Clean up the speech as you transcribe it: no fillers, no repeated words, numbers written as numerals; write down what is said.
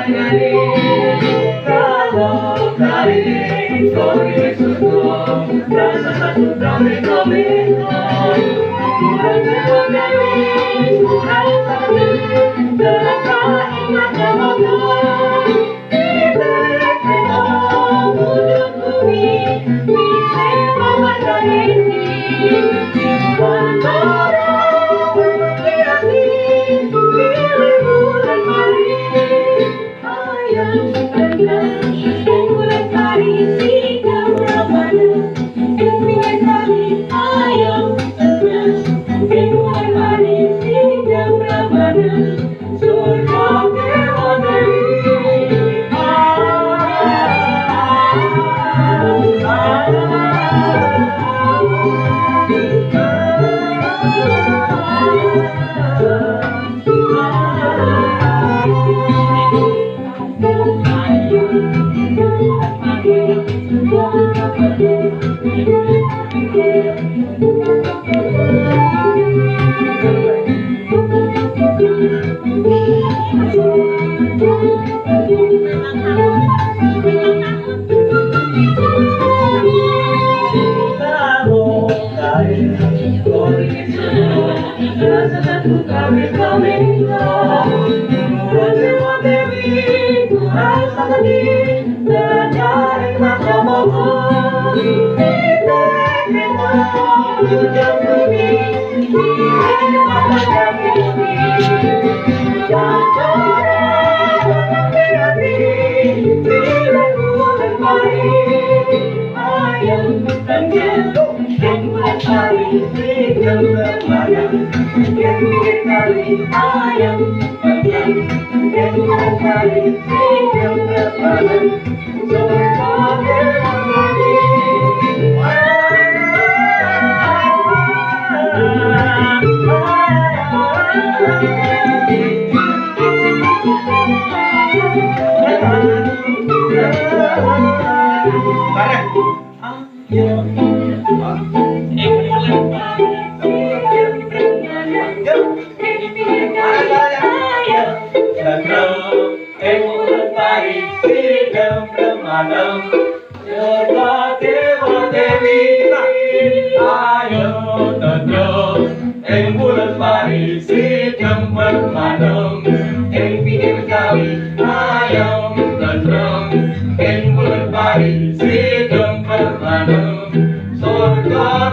Kalau kali kau sudah rasa satu kami kurang dewi kurang kami terangkan mata kita kita bujuk bumi bisa memandang ini antara berhati pilih bulan mari ayam rendang bulan mari sikap ramana pilih kali ayam rendang bulan mari sikap ramana surga dewa dewi Surga